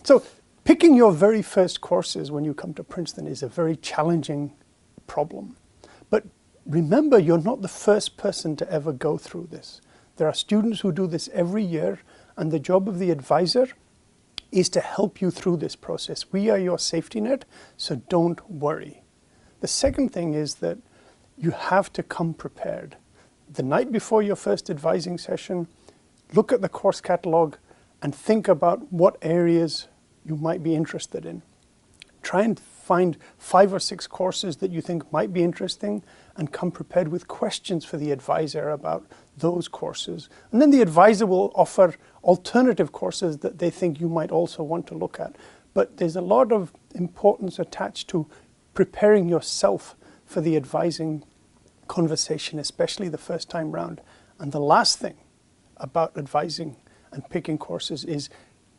So picking your very first courses when you come to Princeton is a very challenging problem. But remember, you're not the first person to ever go through this. There are students who do this every year, and the job of the advisor is to help you through this process. We are your safety net, so don't worry. The second thing is that you have to come prepared. The night before your first advising session, look at the course catalog and think about what areas you might be interested in. Try and find 5 or 6 courses that you think might be interesting and come prepared with questions for the advisor about those courses. And then the advisor will offer alternative courses that they think you might also want to look at. But there's a lot of importance attached to preparing yourself for the advising conversation, especially the first time round. And the last thing about advising and picking courses is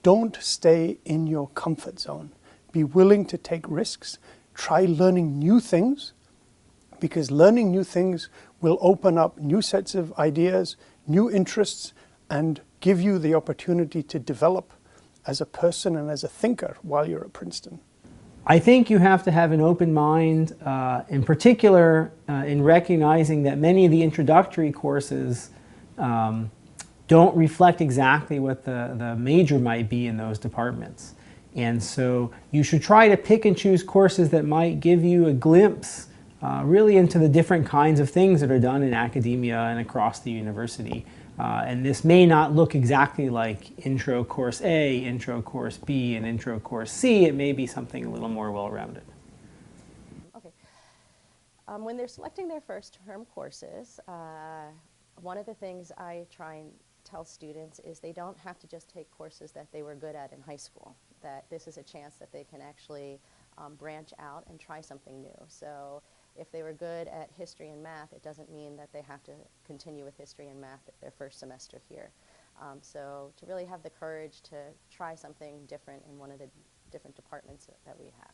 don't stay in your comfort zone. Be willing to take risks. Try learning new things, because learning new things will open up new sets of ideas, new interests, and give you the opportunity to develop as a person and as a thinker while you're at Princeton. I think you have to have an open mind, in particular in recognizing that many of the introductory courses don't reflect exactly what the major might be in those departments. And so you should try to pick and choose courses that might give you a glimpse really into the different kinds of things that are done in academia and across the university. And this may not look exactly like Intro Course A, Intro Course B, and Intro Course C. It may be something a little more well-rounded. Okay. When they're selecting their first term courses, one of the things I try and tell students is they don't have to just take courses that they were good at in high school, that this is a chance that they can actually branch out and try something new. So if they were good at history and math, it doesn't mean that they have to continue with history and math their first semester here. So to really have the courage to try something different in one of the different departments that we have.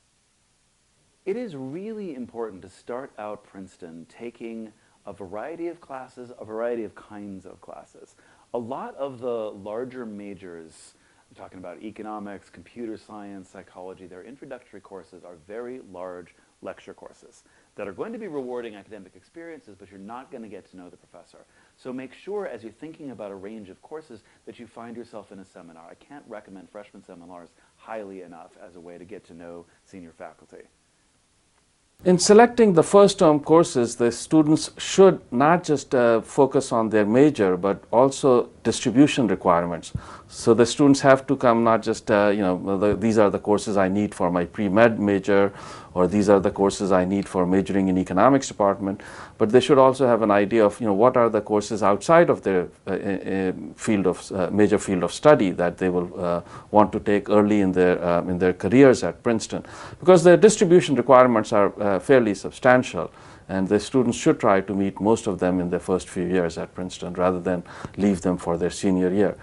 It is really important to start out Princeton taking a variety of classes, a variety of kinds of classes. A lot of the larger majors, I'm talking about economics, computer science, psychology, their introductory courses are very large lecture courses that are going to be rewarding academic experiences, but you're not going to get to know the professor. So make sure as you're thinking about a range of courses that you find yourself in a seminar. I can't recommend freshman seminars highly enough as a way to get to know senior faculty. In selecting the first term courses, the students should not just focus on their major, but also distribution requirements. So the students have to come not just, these are the courses I need for my pre-med major, or these are the courses I need for majoring in economics department, but they should also have an idea of, what are the courses outside of their major field of study that they will want to take early in their careers at Princeton. Because the distribution requirements are fairly substantial, and the students should try to meet most of them in their first few years at Princeton rather than leave them for their senior year.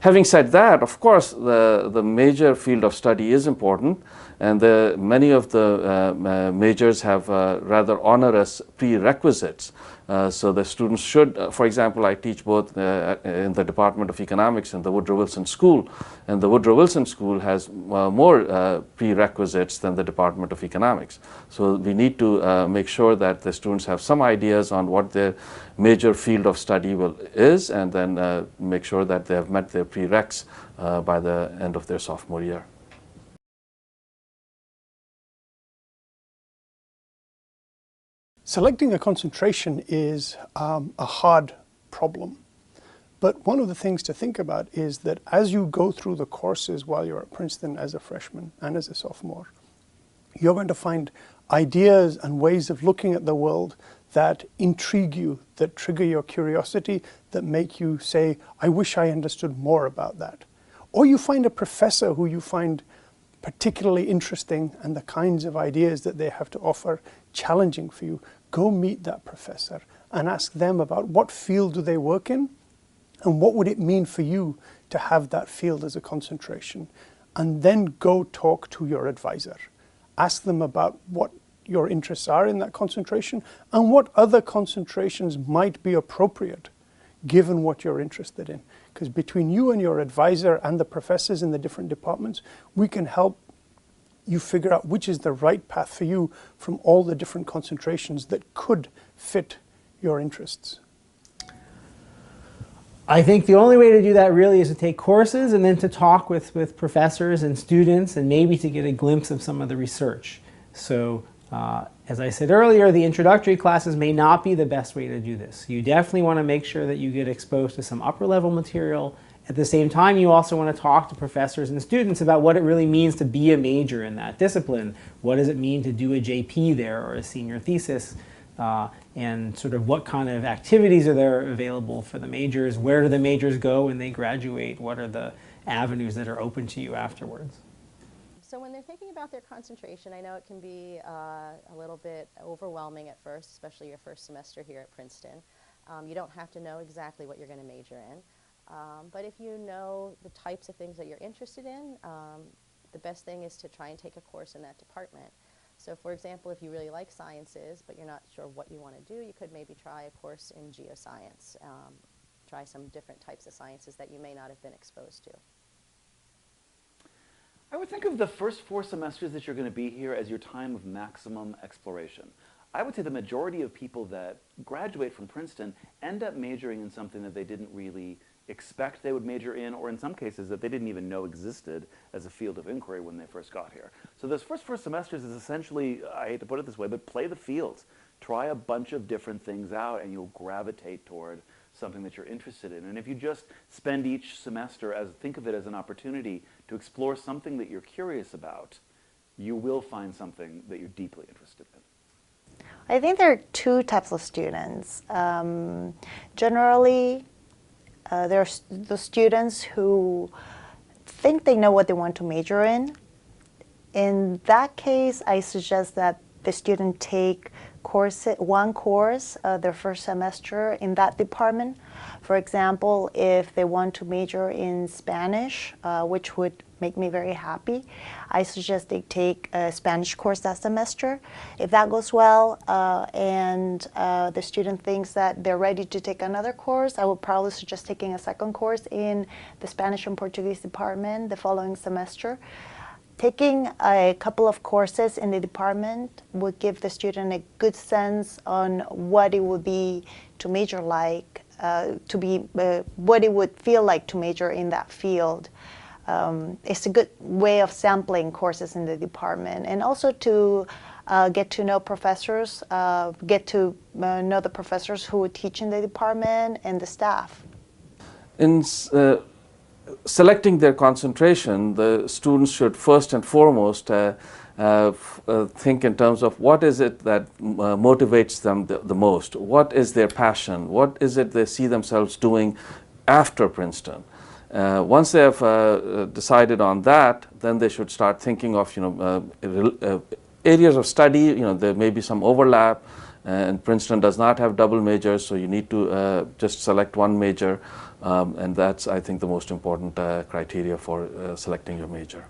Having said that, of course, the major field of study is important, and many of the majors have rather onerous prerequisites. So the students should, for example, I teach both in the Department of Economics and the Woodrow Wilson School, and the Woodrow Wilson School has more prerequisites than the Department of Economics. So we need to make sure that the students have some ideas on what their major field of study is, and then make sure that they have met their prereqs by the end of their sophomore year. Selecting a concentration is a hard problem. But one of the things to think about is that as you go through the courses while you're at Princeton as a freshman and as a sophomore, you're going to find ideas and ways of looking at the world that intrigue you, that trigger your curiosity, that make you say, I wish I understood more about that. Or you find a professor who you find particularly interesting and the kinds of ideas that they have to offer challenging for you. Go meet that professor and ask them about what field do they work in and what would it mean for you to have that field as a concentration. And then go talk to your advisor. Ask them about what your interests are in that concentration and what other concentrations might be appropriate given what you're interested in. Because between you and your advisor and the professors in the different departments, we can help you figure out which is the right path for you from all the different concentrations that could fit your interests. I think the only way to do that really is to take courses and then to talk with professors and students and maybe to get a glimpse of some of the research. So as I said earlier, the introductory classes may not be the best way to do this. You definitely want to make sure that you get exposed to some upper level material. At the same time, you also want to talk to professors and students about what it really means to be a major in that discipline. What does it mean to do a JP there or a senior thesis? And sort of what kind of activities are there available for the majors? Where do the majors go when they graduate? What are the avenues that are open to you afterwards? So when they're thinking about their concentration, I know it can be a little bit overwhelming at first, especially your first semester here at Princeton. You don't have to know exactly what you're going to major in. But if you know the types of things that you're interested in, the best thing is to try and take a course in that department. So for example, if you really like sciences, but you're not sure what you want to do, you could maybe try a course in geoscience. Try some different types of sciences that you may not have been exposed to. I would think of the first 4 semesters that you're going to be here as your time of maximum exploration. I would say the majority of people that graduate from Princeton end up majoring in something that they didn't really expect they would major in, or in some cases that they didn't even know existed as a field of inquiry when they first got here. So those first 4 semesters is essentially, I hate to put it this way, but play the fields. Try a bunch of different things out and you'll gravitate toward something that you're interested in. And if you just spend each semester think of it as an opportunity to explore something that you're curious about, you will find something that you're deeply interested in. I think there are 2 types of students. Generally, there's the students who think they know what they want to major in. In that case, I suggest that the student take one course their first semester in that department. For example, if they want to major in Spanish, which would make me very happy, I suggest they take a Spanish course that semester. If that goes well and the student thinks that they're ready to take another course, I would probably suggest taking a second course in the Spanish and Portuguese department the following semester. Taking a couple of courses in the department would give the student a good sense on what it would be to major like, what it would feel like to major in that field. It's a good way of sampling courses in the department, and also to get to know professors, get to know the professors who teach in the department and the staff. In selecting their concentration, the students should first and foremost think in terms of what is it that motivates them the most, what is their passion, what is it they see themselves doing after Princeton. Once they have decided on that, then they should start thinking of areas of study. There may be some overlap, and Princeton does not have double majors, so you need to just select one major. And that's, I think, the most important criteria for selecting your major.